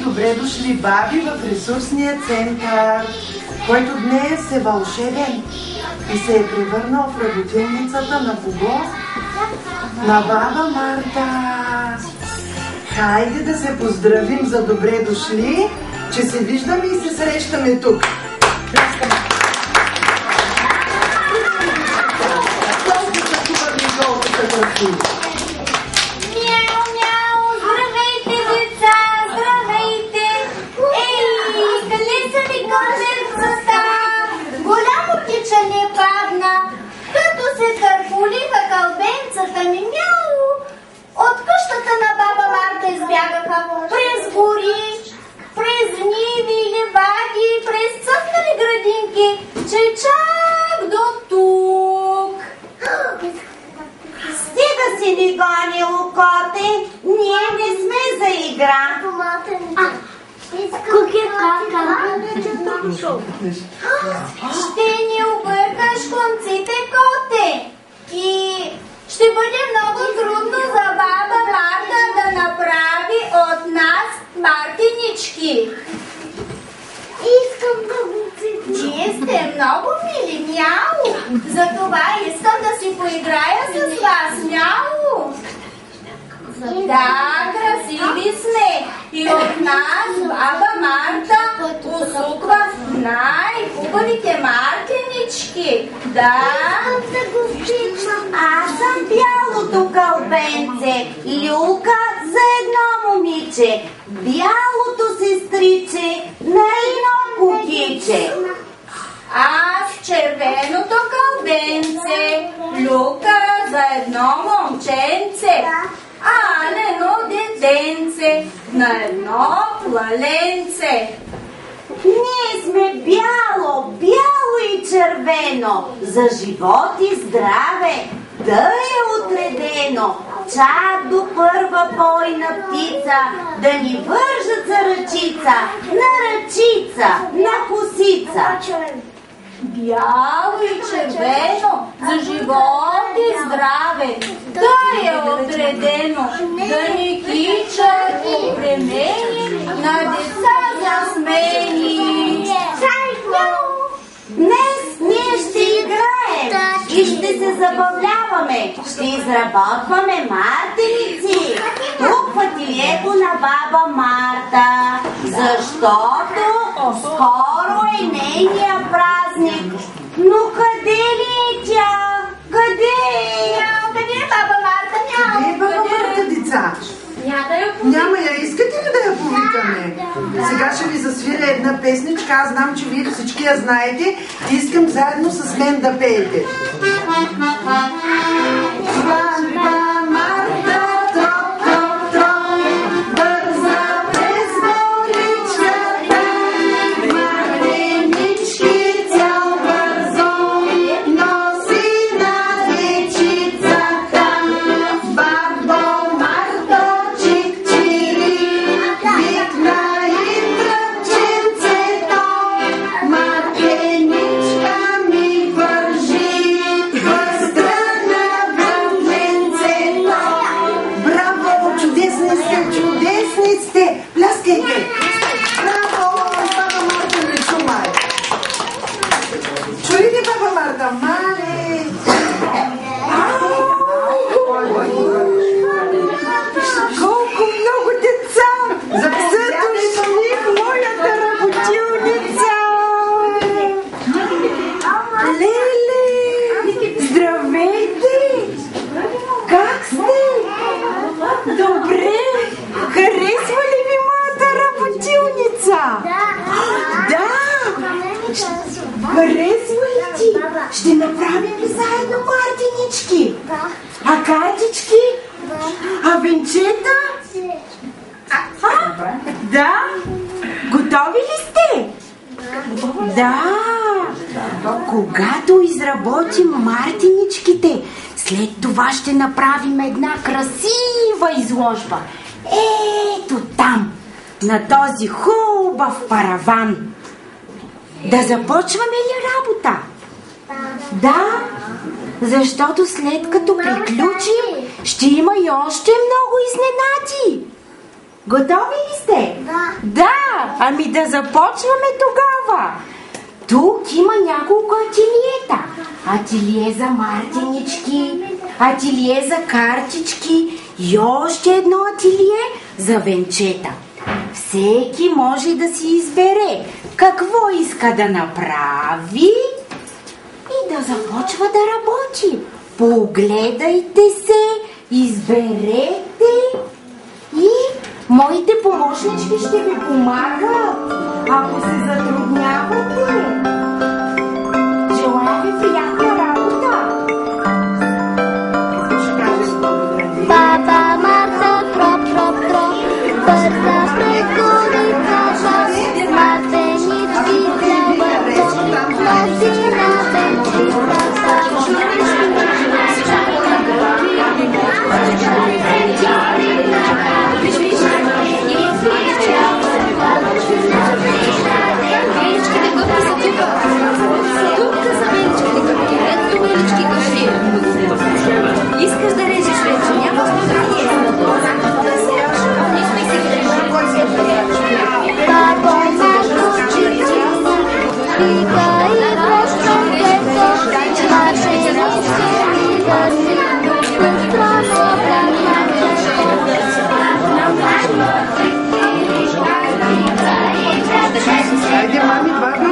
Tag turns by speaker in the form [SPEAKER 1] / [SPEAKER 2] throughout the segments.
[SPEAKER 1] добре дошли, баби, в ресурсния център, който днес е вълшебен и се е превърнал в работилницата на кого? На баба Марта. Хайде да се поздравим за добре дошли, че се виждаме и се срещаме тук. Колко са хубави, колко са красиви.
[SPEAKER 2] Като се търполиха кълбенцата ми, мяу, от къщата на баба Марта избягаха през гори, през ниви, ливади, през цъфнали градинки, че чак до тук. Стига си ни гонило, коте, ние не сме за игра. Ще ни объркаш конците, коте, и ще бъде много трудно за баба Марта да направи от нас мартинички. Искам да конците. Вие сте много мили, мяу. Затова искам да си поиграя с вас, мяу. Да, красиви сме. И от нас баба Марта усуква най-хубавите мартинички. Да. Аз съм бялото кълбенце, Люка за едно момиче, бялото сестриче на едно кукиче. Аз червеното кълбенце, Люка за едно момченце, Алено детенце на едно плаленце. Ние сме бяло, бяло и червено, за живот и здраве, да е отредено, чак до първа бойна птица, да ни вържат за ръчица, на ръчица, на косица. Бяло и червено, за живот и здраве, да е отредено, да ни кичат и премени, на деца засмени. Днес ние ще играем и ще се забавляваме, ще изработваме мартеници тук в ателието на баба Марта, защото скоро е нейния празник. Но къде ли е тя? Къде е? Къде е баба Марта?
[SPEAKER 1] Къде е баба Марта, деца? Няма я. Искате ли да я повикаме? Сега ще ви засвиря една песничка. Аз знам, че вие всички я знаете. Искам заедно с мен да пеете. Баба Марта, троп, троп, троп, бърза през горичката, мартинички цял бързо носи на дечицата. Бабо Марто, чик-чири, викна и тръпченцето, мартиничка ми вържи възстрана в венцето. Браво! Чудесни сте! Чудесни сте! Пляскайте! Браво! Баба Марта ми чума! Чули ли баба Марта? Мале! Колко много деца! За са дошли в моята работилница! Леле! Здравейте! Как сте? Добре! Харесва ли ви моята работилница? Да! Харесва ли ти? Ще направим ли заедно мартинички? А картички? А венчета? Да? Готови ли сте? Да! Когато изработим мартиничките, след това ще направим една красива изложба. Ето там, на този хубав параван. Да започваме ли работа? Да, защото след като приключим, ще има и още много изненади.
[SPEAKER 2] Готови ли сте? Да, ами да започваме тогава. Тук има няколко ателиета. Ателие за мартинички, ателие за картички и още едно ателие за венчета. Всеки може да си избере какво иска да направи и да започва да работи. Погледайте се, изберете и моите помощнички ще ви помагат, ако се затруднявате. Желая ви приятна работа!
[SPEAKER 3] Баба Марта, троп, троп, троп, бърза пред коритата, мартенички трябва троп, носи на венчетата.
[SPEAKER 2] Искаш да режеш вече, няма
[SPEAKER 1] Айде, мами, баби,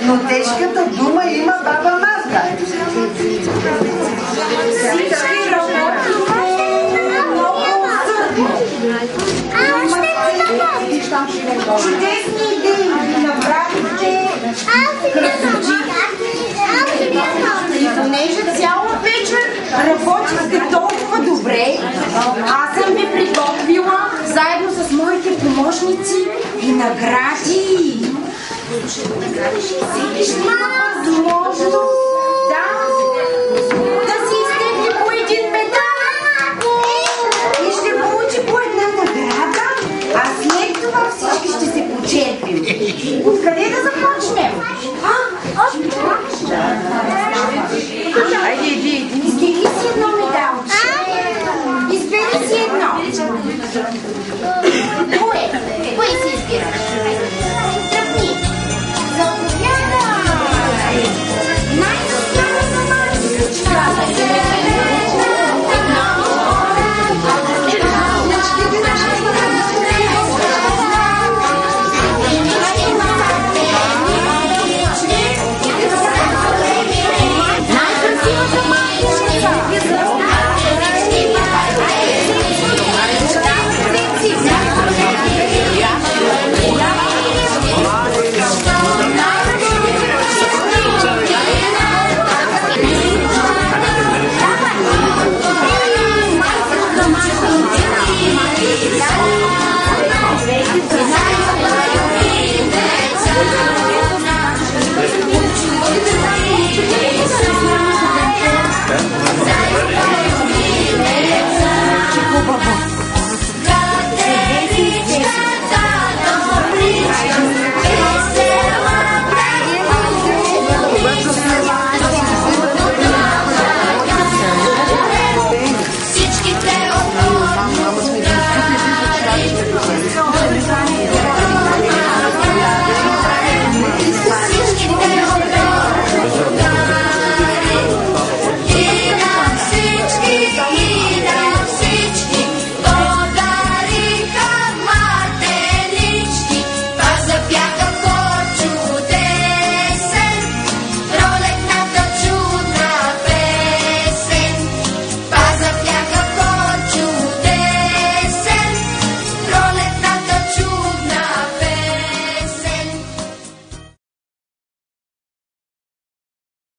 [SPEAKER 1] но тежката дума има баба Марта. Всички работи много усърдно. Чудесни идеи ги направихте. И понеже цяла вечер работихте толкова добре, аз съм ви приготвила заедно с моите
[SPEAKER 2] помощници и награди. Ще има възможност